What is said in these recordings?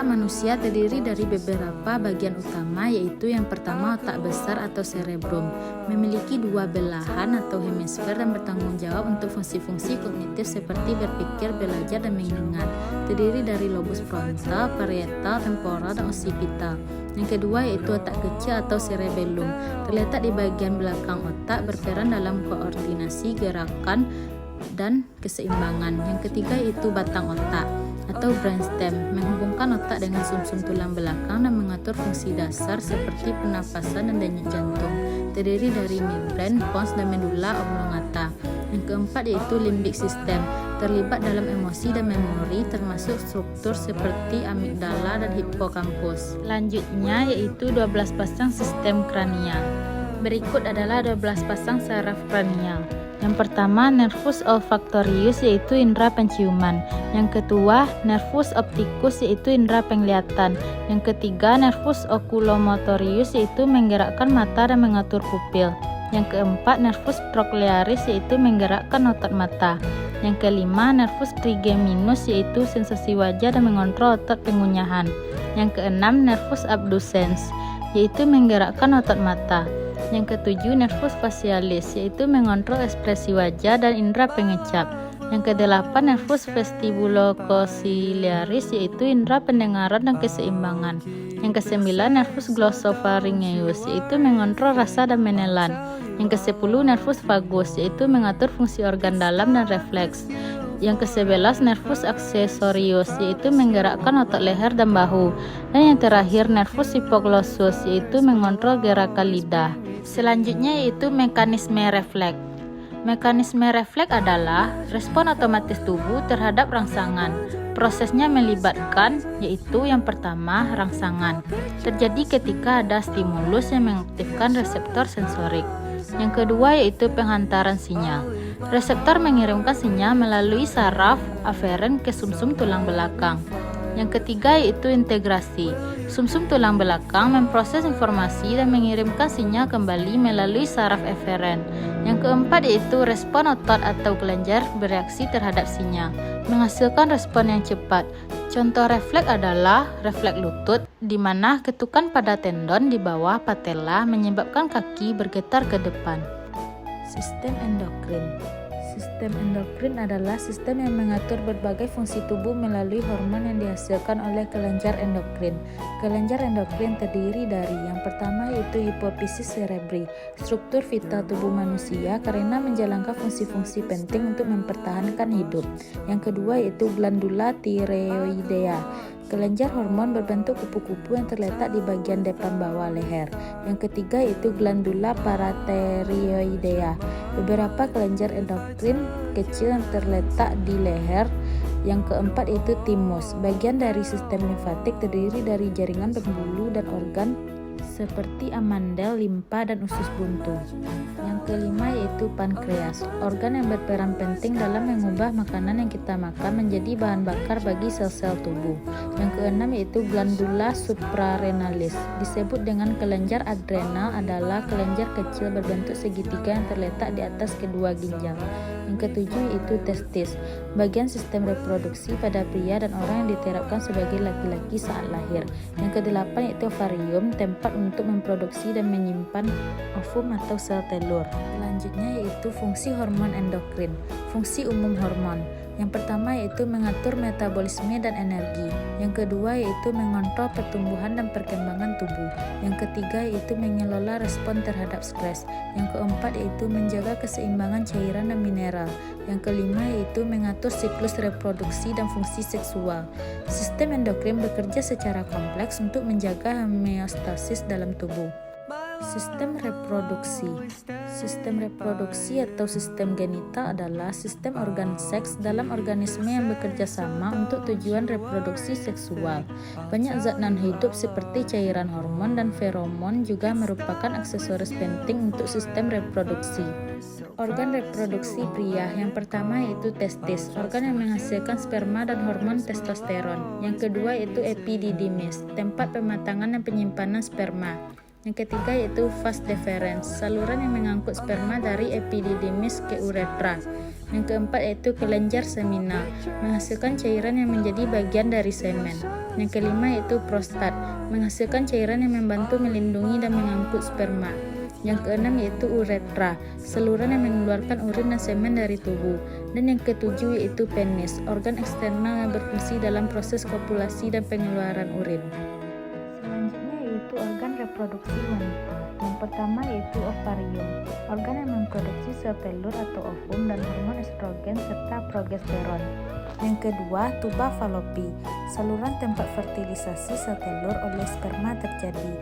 manusia terdiri dari beberapa bagian utama, yaitu yang pertama otak besar atau cerebrum, memiliki dua belahan atau hemisfer dan bertanggung jawab untuk fungsi-fungsi kognitif seperti berpikir, belajar, dan mengingat. Terdiri dari lobus frontal, parietal, temporal, dan occipital. Yang kedua yaitu otak kecil atau cerebellum, terletak di bagian belakang otak, berperan dalam koordinasi gerakan dan keseimbangan. Yang ketiga yaitu batang otak atau brainstem, menghubungkan otak dengan sumsum tulang belakang dan mengatur fungsi dasar seperti pernapasan dan denyut jantung. Terdiri dari membran, pons, dan medula oblongata. Yang keempat yaitu limbic system, terlibat dalam emosi dan memori, termasuk struktur seperti amigdala dan hippocampus. Selanjutnya yaitu 12 pasang sistem kranial. Berikut adalah 12 pasang saraf kranial. Yang pertama, nervus olfactorius, yaitu indera penciuman. Yang kedua, nervus opticus, yaitu indera penglihatan. Yang ketiga, nervus oculomotorius, yaitu menggerakkan mata dan mengatur pupil. Yang keempat, nervus trochlearis, yaitu menggerakkan otot mata. Yang kelima, nervus trigeminus, yaitu sensasi wajah dan mengontrol otot pengunyahan. Yang keenam, nervus abducens, yaitu menggerakkan otot mata. Yang ketujuh, nervus facialis, yaitu mengontrol ekspresi wajah dan indera pengecap. Yang kedelapan, nervus vestibulococcyliaris, yaitu indera pendengaran dan keseimbangan. Yang kesembilan, nervus glossopharyngeus, yaitu mengontrol rasa dan menelan. Yang kesepuluh, nervus vagus, yaitu mengatur fungsi organ dalam dan refleks. Yang ke-11 nervus accessorius, yaitu menggerakkan otot leher dan bahu. Dan yang terakhir nervus hypoglossus, yaitu mengontrol gerakan lidah. Selanjutnya yaitu mekanisme refleks. Mekanisme refleks adalah respon otomatis tubuh terhadap rangsangan. Prosesnya melibatkan yaitu yang pertama rangsangan. Terjadi ketika ada stimulus yang mengaktifkan reseptor sensorik. Yang kedua yaitu penghantaran sinyal. Reseptor mengirimkan sinyal melalui saraf aferen ke sumsum tulang belakang. Yang ketiga yaitu integrasi. Sumsum tulang belakang memproses informasi dan mengirimkan sinyal kembali melalui saraf eferen. Yang keempat yaitu respon otot atau kelenjar bereaksi terhadap sinyal, menghasilkan respon yang cepat. Contoh refleks adalah refleks lutut, di mana ketukan pada tendon di bawah patella menyebabkan kaki bergetar ke depan. Sistem endokrin. Sistem endokrin adalah sistem yang mengatur berbagai fungsi tubuh melalui hormon yang dihasilkan oleh kelenjar endokrin. Kelenjar endokrin terdiri dari yang pertama yaitu hipofisis cerebri, struktur vital tubuh manusia karena menjalankan fungsi-fungsi penting untuk mempertahankan hidup. Yang kedua yaitu glandula tireoidea, kelenjar hormon berbentuk kupu-kupu yang terletak di bagian depan bawah leher. Yang ketiga yaitu glandula parathyroidea, beberapa kelenjar endokrin kecil yang terletak di leher. Yang keempat yaitu timus, bagian dari sistem limfatik terdiri dari jaringan pembuluh dan organ seperti amandel, limpa, dan usus buntu. Yang kelima yaitu pankreas, organ yang berperan penting dalam mengubah makanan yang kita makan menjadi bahan bakar bagi sel-sel tubuh. Yang keenam yaitu glandula suprarenalis, disebut dengan kelenjar adrenal, adalah kelenjar kecil berbentuk segitiga yang terletak di atas kedua ginjal. Yang ketujuh yaitu testis, bagian sistem reproduksi pada pria dan orang yang diterapkan sebagai laki-laki saat lahir. Yang kedelapan yaitu ovarium, tempat untuk memproduksi dan menyimpan ovum atau sel telur. Selanjutnya yaitu fungsi hormon endokrin. Fungsi umum hormon. Yang pertama yaitu mengatur metabolisme dan energi. Yang kedua yaitu mengontrol pertumbuhan dan perkembangan tubuh. Yang ketiga yaitu mengelola respon terhadap stres. Yang keempat yaitu menjaga keseimbangan cairan dan mineral. Yang kelima yaitu mengatur siklus reproduksi dan fungsi seksual. Sistem endokrin bekerja secara kompleks untuk menjaga homeostasis dalam tubuh. Sistem reproduksi. Sistem reproduksi atau sistem genital adalah sistem organ seks dalam organisme yang bekerja sama untuk tujuan reproduksi seksual. Banyak zat non-hidup seperti cairan hormon dan feromon juga merupakan aksesoris penting untuk sistem reproduksi. Organ reproduksi pria, yang pertama yaitu testis, organ yang menghasilkan sperma dan hormon testosteron. Yang kedua yaitu epididymis, tempat pematangan dan penyimpanan sperma. Yang ketiga yaitu vas deferens, saluran yang mengangkut sperma dari epididymis ke uretra. Yang keempat yaitu kelenjar seminal, menghasilkan cairan yang menjadi bagian dari semen. Yang kelima yaitu prostat, menghasilkan cairan yang membantu melindungi dan mengangkut sperma. Yang keenam yaitu uretra, saluran yang mengeluarkan urin dan semen dari tubuh. Dan yang ketujuh yaitu penis, organ eksternal yang berfungsi dalam proses kopulasi dan pengeluaran urin. Selanjutnya yaitu organ reproduksi wanita. Yang pertama yaitu ovarium, organ yang memproduksi sel telur atau ovum dan hormon estrogen serta progesteron. Yang kedua, tuba falopi, saluran tempat fertilisasi sel telur oleh sperma terjadi.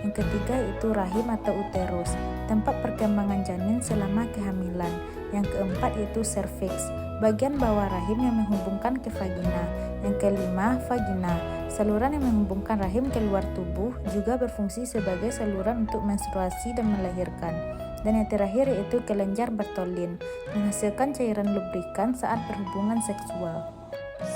Yang ketiga yaitu rahim atau uterus, tempat perkembangan janin selama kehamilan. Yang keempat yaitu serviks, bagian bawah rahim yang menghubungkan ke vagina. Yang kelima, vagina, saluran yang menghubungkan rahim ke luar tubuh, juga berfungsi sebagai saluran untuk menstruasi dan melahirkan. Dan yang terakhir yaitu kelenjar Bartholin, menghasilkan cairan lubrikan saat berhubungan seksual.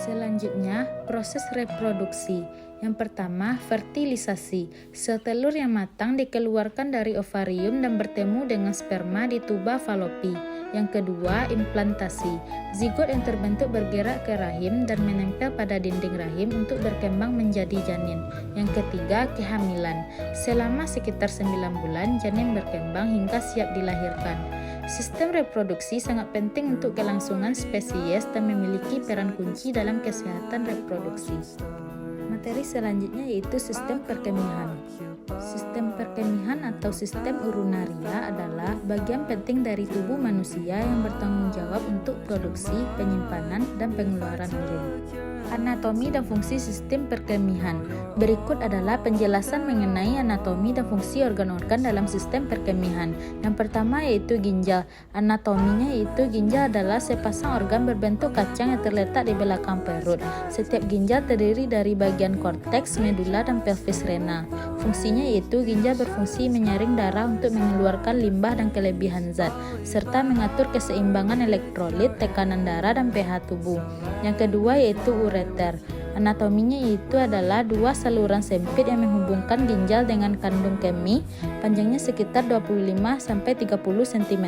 Selanjutnya, proses reproduksi. Yang pertama, fertilisasi. Sel telur yang matang dikeluarkan dari ovarium dan bertemu dengan sperma di tuba falopi. Yang kedua, implantasi. Zigot yang terbentuk bergerak ke rahim dan menempel pada dinding rahim untuk berkembang menjadi janin. Yang ketiga, kehamilan. Selama sekitar 9 bulan, janin berkembang hingga siap dilahirkan. Sistem reproduksi sangat penting untuk kelangsungan spesies dan memiliki peran kunci dalam kesehatan reproduksi. Materi selanjutnya yaitu sistem perkemihan. Sistem perkemihan atau sistem urunaria adalah bagian penting dari tubuh manusia yang bertanggung jawab untuk produksi, penyimpanan, dan pengeluaran urin. Anatomi dan fungsi sistem perkemihan. Berikut adalah penjelasan mengenai anatomi dan fungsi organ-organ dalam sistem perkemihan. Yang pertama yaitu ginjal. Anatominya yaitu ginjal adalah sepasang organ berbentuk kacang yang terletak di belakang perut. Setiap ginjal terdiri dari bagian korteks, medula, dan pelvis renal. Fungsinya yaitu ginjal berfungsi menyaring darah untuk mengeluarkan limbah dan kelebihan zat, serta mengatur keseimbangan elektrolit, tekanan darah, dan pH tubuh. Yang kedua yaitu ureter. Anatominya yaitu adalah dua saluran sempit yang menghubungkan ginjal dengan kandung kemih, panjangnya sekitar 25-30 cm.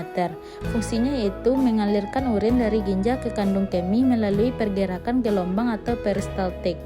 Fungsinya yaitu mengalirkan urin dari ginjal ke kandung kemih melalui pergerakan gelombang atau peristaltik.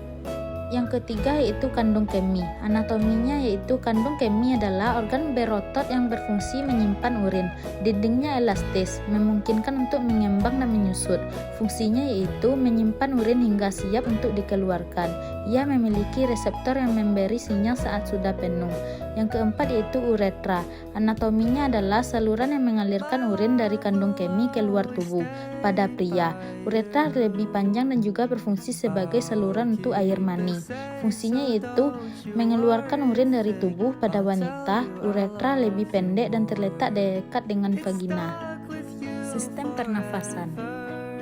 Yang ketiga yaitu kandung kemih. Anatominya yaitu kandung kemih adalah organ berotot yang berfungsi menyimpan urin. Dindingnya elastis, memungkinkan untuk mengembang dan menyusut. Fungsinya yaitu menyimpan urin hingga siap untuk dikeluarkan. Ia memiliki reseptor yang memberi sinyal saat sudah penuh. Yang keempat yaitu uretra. Anatominya adalah saluran yang mengalirkan urin dari kandung kemih ke luar tubuh. Pada pria, uretra lebih panjang dan juga berfungsi sebagai saluran untuk air mani. Fungsinya yaitu mengeluarkan urin dari tubuh. Pada wanita, uretra lebih pendek dan terletak dekat dengan vagina. Sistem pernafasan.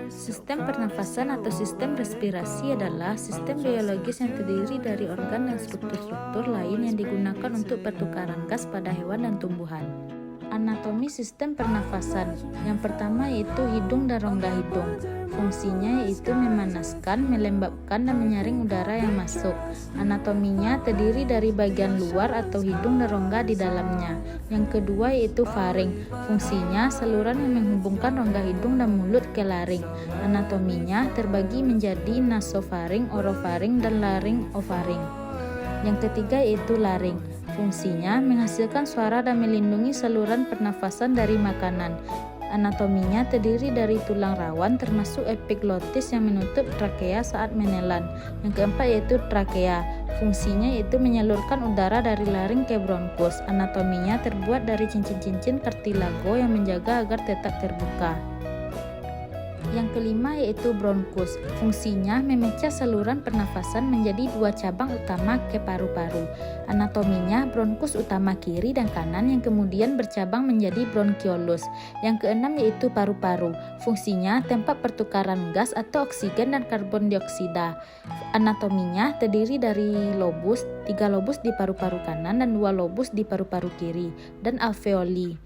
Sistem pernafasan atau sistem respirasi adalah sistem biologis yang terdiri dari organ dan struktur-struktur lain yang digunakan untuk pertukaran gas pada hewan dan tumbuhan. Anatomi sistem pernafasan. Yang pertama yaitu hidung dan rongga hidung. Fungsinya yaitu memanaskan, melembabkan, dan menyaring udara yang masuk. Anatominya terdiri dari bagian luar atau hidung dan rongga di dalamnya. Yang kedua yaitu faring. Fungsinya saluran yang menghubungkan rongga hidung dan mulut ke laring. Anatominya terbagi menjadi nasofaring, orofaring, dan laringofaring. Yang ketiga yaitu laring. Fungsinya menghasilkan suara dan melindungi saluran pernafasan dari makanan. Anatominya terdiri dari tulang rawan termasuk epiglotis yang menutup trakea saat menelan. Yang keempat yaitu trakea. Fungsinya yaitu menyalurkan udara dari laring ke bronkus. Anatominya terbuat dari cincin-cincin kartilago yang menjaga agar tetap terbuka. Yang kelima yaitu bronkus. Fungsinya memecah saluran pernafasan menjadi dua cabang utama ke paru-paru. Anatominya bronkus utama kiri dan kanan yang kemudian bercabang menjadi bronkiolus. Yang keenam yaitu paru-paru. Fungsinya tempat pertukaran gas atau oksigen dan karbon dioksida. Anatominya terdiri dari lobus, 3 lobus di paru-paru kanan dan 2 lobus di paru-paru kiri, dan alveoli.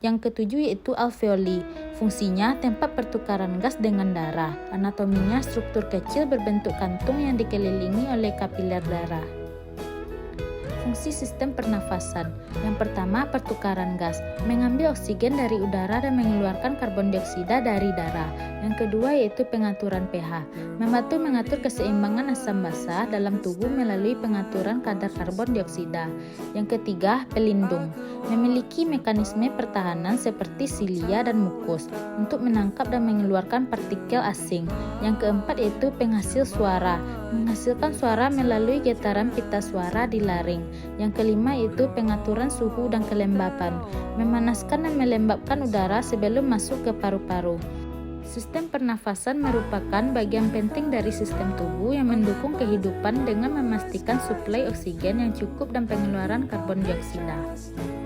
Yang ketujuh yaitu alveoli. Fungsinya tempat pertukaran gas dengan darah. Anatominya struktur kecil berbentuk kantung yang dikelilingi oleh kapiler darah. Fungsi sistem pernafasan. Yang pertama, pertukaran gas, mengambil oksigen dari udara dan mengeluarkan karbon dioksida dari darah. Yang kedua yaitu pengaturan pH, membantu mengatur keseimbangan asam basa dalam tubuh melalui pengaturan kadar karbon dioksida. Yang ketiga, pelindung, memiliki mekanisme pertahanan seperti silia dan mukus untuk menangkap dan mengeluarkan partikel asing. Yang keempat yaitu penghasil suara, menghasilkan suara melalui getaran pita suara di laring. Yang kelima yaitu pengaturan suhu dan kelembapan, memanaskan dan melembabkan udara sebelum masuk ke paru-paru. Sistem pernafasan merupakan bagian penting dari sistem tubuh yang mendukung kehidupan dengan memastikan suplai oksigen yang cukup dan pengeluaran karbon dioksida.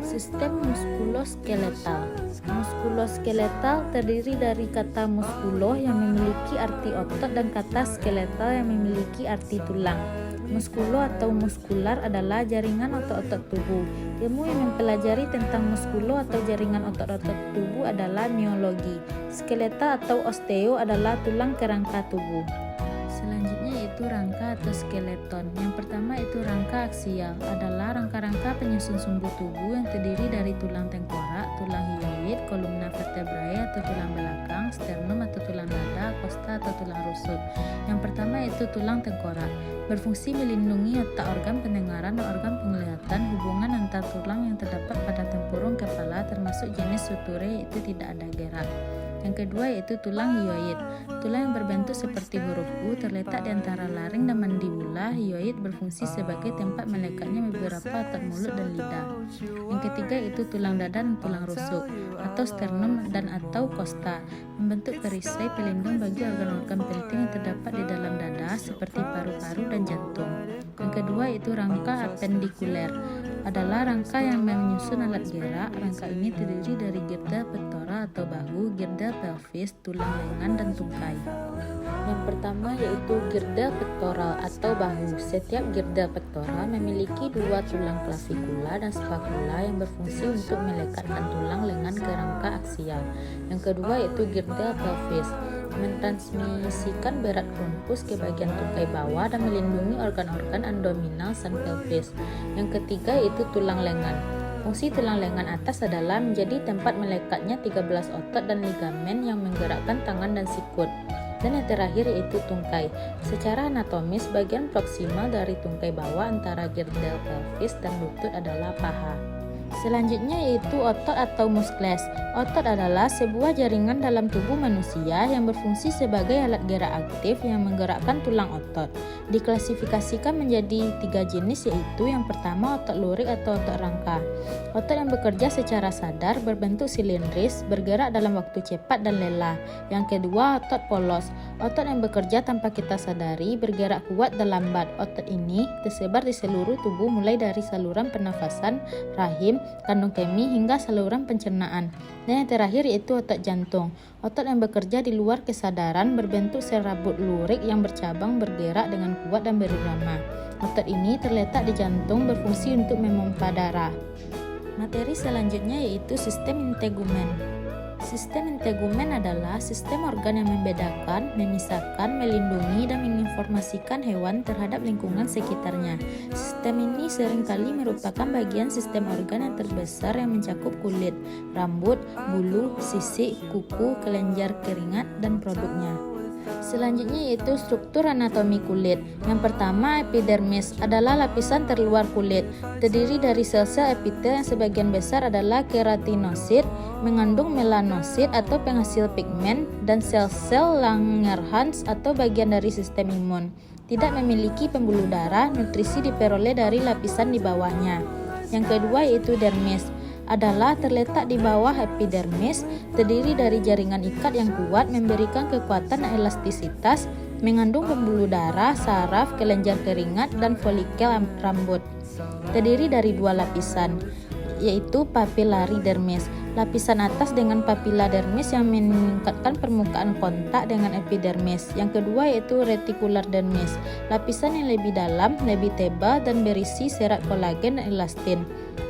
Sistem muskuloskeletal. Muskuloskeletal terdiri dari kata muskulo yang memiliki arti otot dan kata skeletal yang memiliki arti tulang. Muskulo atau muskular adalah jaringan otot-otot tubuh. Ilmu yang mempelajari tentang muskulo atau jaringan otot-otot tubuh adalah miologi. Skeletal atau osteo adalah tulang kerangka tubuh. Selanjutnya yaitu rangka atau skeleton. Yang pertama itu rangka aksial, adalah rangka-rangka penyusun sumbu tubuh yang terdiri dari tulang tengkorak, tulang hyoid, kolumna vertebrae atau tulang belakang, sternum atau tulang dada, costa atau tulang rusuk. Yang pertama yaitu tulang tengkorak, berfungsi melindungi otak, organ pendengaran dan organ penglihatan. Hubungan antar tulang yang terdapat pada tempurung kepala termasuk jenis suture yaitu tidak ada gerak. Yang kedua yaitu tulang hyoid. Tulang yang berbentuk seperti huruf U terletak di antara laring dan mandibula. Hyoid berfungsi sebagai tempat melekatnya beberapa otot mulut dan lidah. Yang ketiga yaitu tulang dada dan tulang rusuk atau sternum dan atau costa, membentuk perisai pelindung bagi organ-organ penting yang terdapat di dalam dada seperti paru-paru dan jantung. Yang kedua yaitu rangka apendikuler, adalah rangka yang menyusun alat gerak. Rangka ini terdiri dari girdal pektoral atau bahu, girdal pelvis, tulang lengan, dan tungkai. Yang pertama yaitu girdal pektoral atau bahu. Setiap girdal pektoral memiliki dua tulang klavikula dan spakula yang berfungsi untuk melekatkan tulang lengan ke rangka aksial. Yang kedua yaitu girdal pelvis, mentransmisikan berat rumpus ke bagian tungkai bawah dan melindungi organ-organ abdominal sang pelvis. Yang ketiga yaitu tulang lengan. Fungsi tulang lengan atas adalah menjadi tempat melekatnya 13 otot dan ligamen yang menggerakkan tangan dan sikut. Dan yang terakhir yaitu tungkai. Secara anatomis, bagian proksimal dari tungkai bawah antara girdal pelvis dan lutut adalah paha. Selanjutnya yaitu otot atau muskles. Otot adalah sebuah jaringan dalam tubuh manusia yang berfungsi sebagai alat gerak aktif yang menggerakkan tulang otot. Diklasifikasikan menjadi 3 jenis yaitu yang pertama otot lurik atau otot rangka. Otot yang bekerja secara sadar, berbentuk silindris, bergerak dalam waktu cepat dan lelah. Yang kedua otot polos. Otot yang bekerja tanpa kita sadari, bergerak kuat dan lambat. Otot ini tersebar di seluruh tubuh mulai dari saluran pernafasan, rahim, kandung kemih hingga saluran pencernaan. Dan yang terakhir yaitu otot jantung. Otot yang bekerja di luar kesadaran, berbentuk sel rabut lurik yang bercabang, bergerak dengan kuat dan berirama. Otot ini terletak di jantung, berfungsi untuk memompa darah. Materi selanjutnya yaitu sistem integumen. Sistem integumen adalah sistem organ yang membedakan, memisahkan, melindungi, dan menginformasikan hewan terhadap lingkungan sekitarnya. Sistem ini seringkali merupakan bagian sistem organ yang terbesar yang mencakup kulit, rambut, bulu, sisik, kuku, kelenjar keringat, dan produknya. Selanjutnya yaitu struktur anatomi kulit. Yang pertama, epidermis adalah lapisan terluar kulit, terdiri dari sel-sel epitel yang sebagian besar adalah keratinosit, mengandung melanosit atau penghasil pigmen, dan sel-sel Langerhans atau bagian dari sistem imun. Tidak memiliki pembuluh darah, nutrisi diperoleh dari lapisan di bawahnya. Yang kedua yaitu dermis, adalah terletak di bawah epidermis, terdiri dari jaringan ikat yang kuat, memberikan kekuatan dan elastisitas, mengandung pembuluh darah, saraf, kelenjar keringat, dan folikel rambut. Terdiri dari 2 lapisan, yaitu papillary dermis. Lapisan atas dengan papilla dermis yang meningkatkan permukaan kontak dengan epidermis. Yang kedua yaitu reticular dermis, lapisan yang lebih dalam, lebih tebal, dan berisi serat kolagen dan elastin.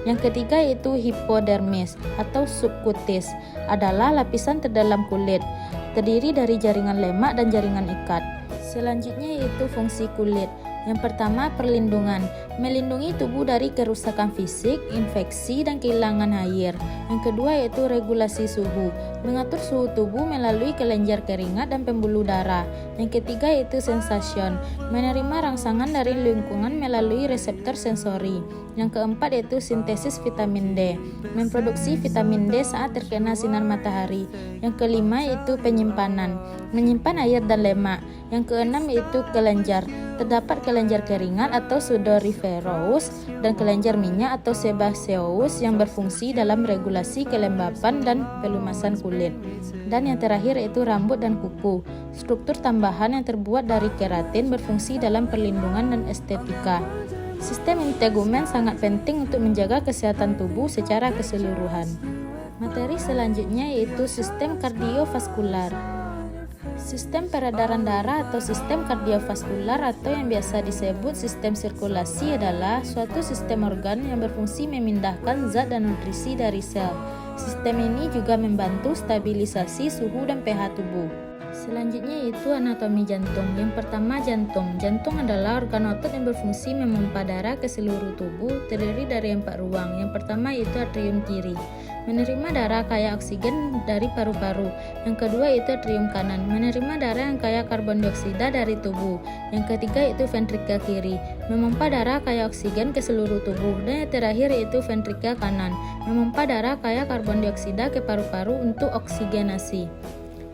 Yang ketiga yaitu hipodermis atau subkutis, adalah lapisan terdalam kulit, terdiri dari jaringan lemak dan jaringan ikat. Selanjutnya yaitu fungsi kulit. Yang pertama, perlindungan. Melindungi tubuh dari kerusakan fisik, infeksi, dan kehilangan air. Yang kedua yaitu regulasi suhu. Mengatur suhu tubuh melalui kelenjar keringat dan pembuluh darah. Yang ketiga yaitu sensation. Menerima rangsangan dari lingkungan melalui reseptor sensori. Yang keempat yaitu sintesis vitamin D. Memproduksi vitamin D saat terkena sinar matahari. Yang kelima yaitu penyimpanan. Menyimpan air dan lemak. Yang keenam yaitu kelenjar. Terdapat kelenjar keringat atau sudoriferous dan kelenjar minyak atau sebaceous yang berfungsi dalam regulasi kelembapan dan pelumasan kulit. Dan yang terakhir yaitu rambut dan kuku. Struktur tambahan yang terbuat dari keratin berfungsi dalam perlindungan dan estetika. Sistem integumen sangat penting untuk menjaga kesehatan tubuh secara keseluruhan. Materi selanjutnya yaitu sistem kardiovaskular. Sistem peredaran darah atau sistem kardiovaskular atau yang biasa disebut sistem sirkulasi adalah suatu sistem organ yang berfungsi memindahkan zat dan nutrisi dari sel. Sistem ini juga membantu stabilisasi suhu dan pH tubuh. Selanjutnya yaitu anatomi jantung. Yang pertama jantung. Jantung adalah organ otot yang berfungsi memompa darah ke seluruh tubuh, terdiri dari 4 ruang. Yang pertama yaitu atrium kiri, menerima darah kaya oksigen dari paru-paru. Yang kedua yaitu atrium kanan, menerima darah yang kaya karbon dioksida dari tubuh. Yang ketiga yaitu ventrikel kiri, memompa darah kaya oksigen ke seluruh tubuh. Dan yang terakhir yaitu ventrikel kanan, memompa darah kaya karbon dioksida ke paru-paru untuk oksigenasi.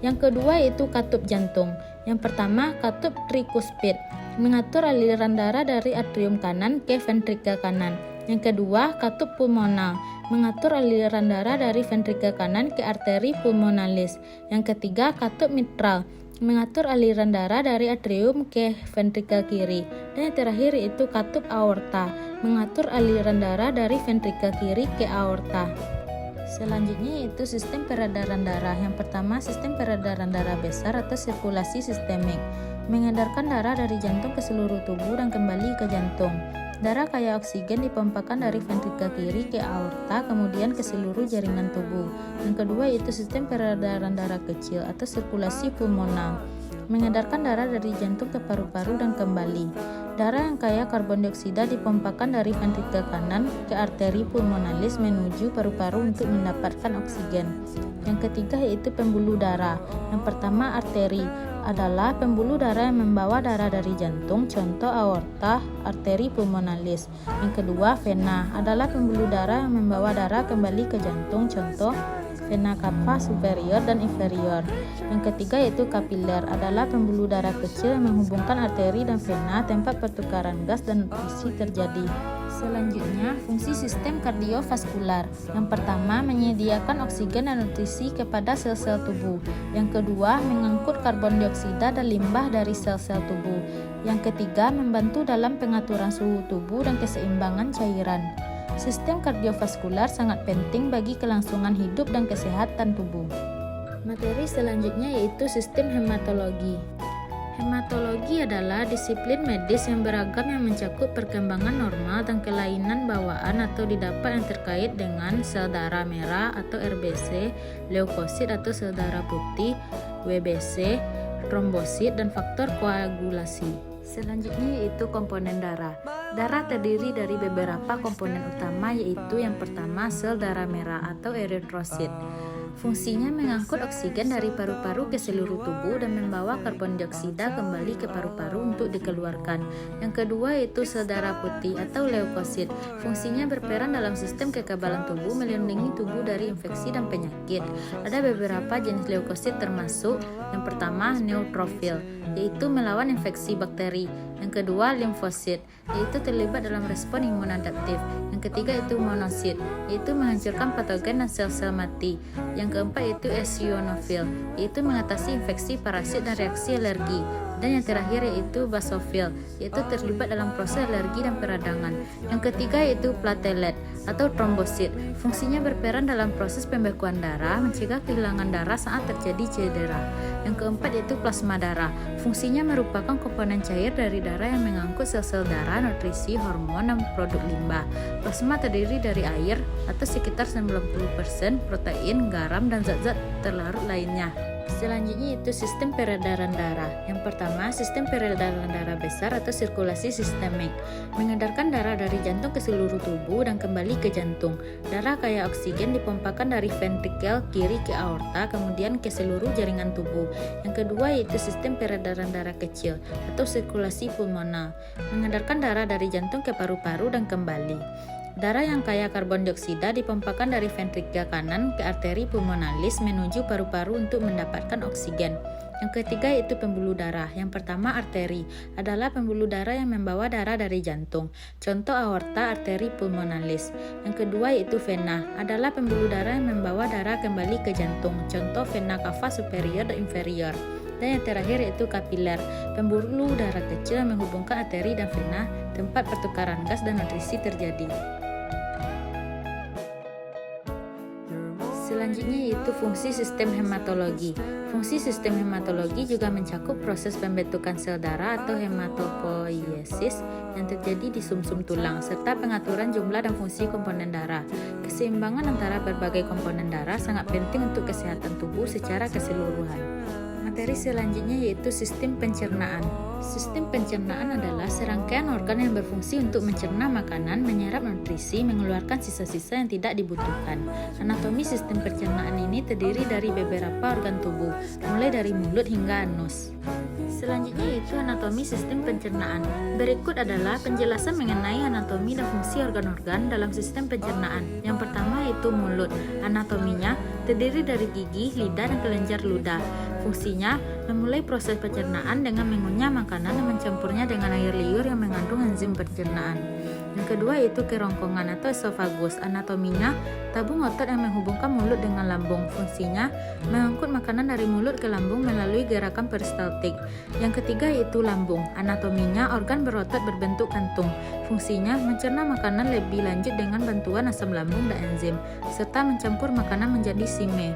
Yang kedua yaitu katup jantung. Yang pertama katup trikuspid, mengatur aliran darah dari atrium kanan ke ventrikel kanan. Yang kedua katup pulmonal, mengatur aliran darah dari ventrikel kanan ke arteri pulmonalis. Yang ketiga katup mitral, mengatur aliran darah dari atrium ke ventrikel kiri. Dan yang terakhir yaitu katup aorta, mengatur aliran darah dari ventrikel kiri ke aorta. Selanjutnya yaitu sistem peredaran darah. Yang pertama sistem peredaran darah besar atau sirkulasi sistemik, mengedarkan darah dari jantung ke seluruh tubuh dan kembali ke jantung. Darah kaya oksigen dipompakan dari ventrikel kiri ke aorta kemudian ke seluruh jaringan tubuh. Yang kedua yaitu sistem peredaran darah kecil atau sirkulasi pulmonal, mengedarkan darah dari jantung ke paru-paru dan kembali. Darah yang kaya karbon dioksida dipompakan dari ventrikel kanan ke arteri pulmonalis menuju paru-paru untuk mendapatkan oksigen. Yang ketiga yaitu pembuluh darah. Yang pertama arteri adalah pembuluh darah yang membawa darah dari jantung, contoh aorta, arteri pulmonalis. Yang kedua vena adalah pembuluh darah yang membawa darah kembali ke jantung, contoh vena cava superior dan inferior. Yang ketiga yaitu kapiler adalah pembuluh darah kecil yang menghubungkan arteri dan vena tempat pertukaran gas dan nutrisi terjadi. Selanjutnya, fungsi sistem kardiovaskular. Yang pertama, menyediakan oksigen dan nutrisi kepada sel-sel tubuh. Yang kedua, mengangkut karbon dioksida dan limbah dari sel-sel tubuh. Yang ketiga, membantu dalam pengaturan suhu tubuh dan keseimbangan cairan. Sistem kardiovaskular sangat penting bagi kelangsungan hidup dan kesehatan tubuh. Materi selanjutnya yaitu sistem hematologi. Hematologi adalah disiplin medis yang beragam yang mencakup perkembangan normal dan kelainan bawaan atau didapat yang terkait dengan sel darah merah atau RBC, leukosit atau sel darah putih, WBC, trombosit, dan faktor koagulasi. Selanjutnya yaitu komponen darah. Darah terdiri dari beberapa komponen utama yaitu yang pertama sel darah merah atau eritrosit. Fungsinya mengangkut oksigen dari paru-paru ke seluruh tubuh dan membawa karbon dioksida kembali ke paru-paru untuk dikeluarkan. Yang kedua yaitu sel darah putih atau leukosit. Fungsinya berperan dalam sistem kekebalan tubuh, melindungi tubuh dari infeksi dan penyakit. Ada beberapa jenis leukosit termasuk yang pertama neutrofil, yaitu melawan infeksi bakteri. Yang kedua limfosit, yaitu terlibat dalam respon imun adaptif. Yang ketiga itu monosit, yaitu menghancurkan patogen dan sel-sel mati. Yang keempat yaitu eosinofil, yaitu mengatasi infeksi, parasit, dan reaksi alergi. Dan yang terakhir yaitu basofil, yaitu terlibat dalam proses alergi dan peradangan. Yang ketiga yaitu platelet atau trombosit. Fungsinya berperan dalam proses pembekuan darah, mencegah kehilangan darah saat terjadi cedera. Yang keempat yaitu plasma darah. Fungsinya merupakan komponen cair dari darah yang mengangkut sel-sel darah, nutrisi, hormon, dan produk limbah. Plasma terdiri dari air atau sekitar 90%, protein, garam, dan zat-zat terlarut lainnya. Selanjutnya itu sistem peredaran darah. Yang pertama, sistem peredaran darah besar atau sirkulasi sistemik, mengedarkan darah dari jantung ke seluruh tubuh dan kembali ke jantung. Darah kaya oksigen dipompakan dari ventrikel kiri ke aorta, kemudian ke seluruh jaringan tubuh. Yang kedua yaitu sistem peredaran darah kecil atau sirkulasi pulmonal, mengedarkan darah dari jantung ke paru-paru dan kembali. Darah yang kaya karbon dioksida dipompakan dari ventrikel kanan ke arteri pulmonalis menuju paru-paru untuk mendapatkan oksigen. Yang ketiga yaitu pembuluh darah. Yang pertama arteri adalah pembuluh darah yang membawa darah dari jantung. Contoh aorta, arteri pulmonalis. Yang kedua yaitu vena adalah pembuluh darah yang membawa darah kembali ke jantung. Contoh vena cava superior dan inferior. Dan yang terakhir yaitu kapiler, pembuluh darah kecil yang menghubungkan arteri dan vena, tempat pertukaran gas dan nutrisi terjadi. Selanjutnya yaitu fungsi sistem hematologi. Fungsi sistem hematologi juga mencakup proses pembentukan sel darah atau hematopoiesis yang terjadi di sumsum tulang, serta pengaturan jumlah dan fungsi komponen darah. Keseimbangan antara berbagai komponen darah sangat penting untuk kesehatan tubuh secara keseluruhan. Materi selanjutnya yaitu sistem pencernaan. Sistem pencernaan adalah serangkaian organ yang berfungsi untuk mencerna makanan, menyerap nutrisi, mengeluarkan sisa-sisa yang tidak dibutuhkan. Anatomi sistem pencernaan ini terdiri dari beberapa organ tubuh, mulai dari mulut hingga anus. Selanjutnya yaitu anatomi sistem pencernaan. Berikut adalah penjelasan mengenai anatomi dan fungsi organ-organ dalam sistem pencernaan. Yang pertama yaitu mulut. Anatominya terdiri dari gigi, lidah, dan kelenjar ludah. Fungsinya memulai proses pencernaan dengan mengunyah makanan dan mencampurnya dengan air liur yang mengandung enzim pencernaan. Yang kedua yaitu kerongkongan atau esofagus. Anatominya tabung otot yang menghubungkan mulut dengan lambung. Fungsinya mengangkut makanan dari mulut ke lambung melalui gerakan peristaltik. Yang ketiga yaitu lambung. Anatominya organ berotot berbentuk kantung. Fungsinya mencerna makanan lebih lanjut dengan bantuan asam lambung dan enzim, serta mencampur makanan menjadi sime.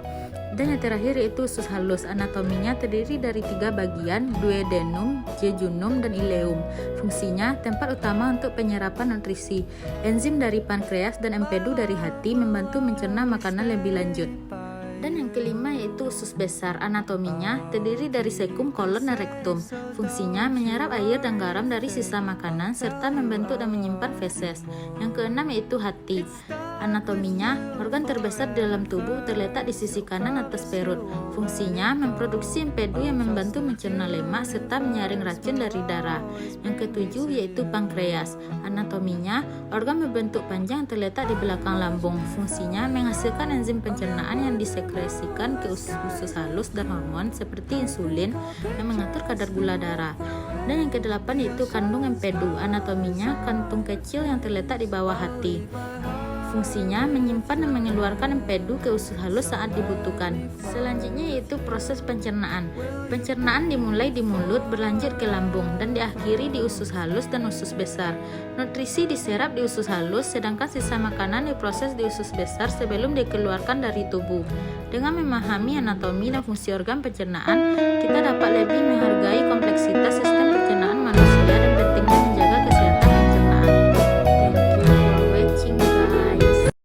Dan yang terakhir yaitu usus halus. Anatominya terdiri dari 3 bagian, duodenum, jejunum, dan ileum. Fungsinya tempat utama untuk penyerapan nutrisi. Enzim dari pankreas dan empedu dari hati membantu mencerna makanan lebih lanjut. Dan yang kelima yaitu usus besar. Anatominya terdiri dari sekum, kolon, dan rektum. Fungsinya menyerap air dan garam dari sisa makanan serta membentuk dan menyimpan feses. Yang keenam yaitu hati. Anatominya, organ terbesar di dalam tubuh terletak di sisi kanan atas perut. Fungsinya memproduksi empedu yang membantu mencerna lemak serta menyaring racun dari darah. Yang ketujuh yaitu pankreas. Anatominya, organ berbentuk panjang yang terletak di belakang lambung. Fungsinya menghasilkan enzim pencernaan yang disekresikan ke usus halus dan hormon seperti insulin yang mengatur kadar gula darah. Dan yang kedelapan yaitu kandung empedu. Anatominya, kantung kecil yang terletak di bawah hati. Fungsinya menyimpan dan mengeluarkan empedu ke usus halus saat dibutuhkan. Selanjutnya yaitu proses pencernaan. Pencernaan dimulai di mulut, berlanjut ke lambung, dan diakhiri di usus halus dan usus besar. Nutrisi diserap di usus halus, sedangkan sisa makanan diproses di usus besar sebelum dikeluarkan dari tubuh. Dengan memahami anatomi dan fungsi organ pencernaan, kita dapat lebih menghargai kompleksitas sistem pencernaan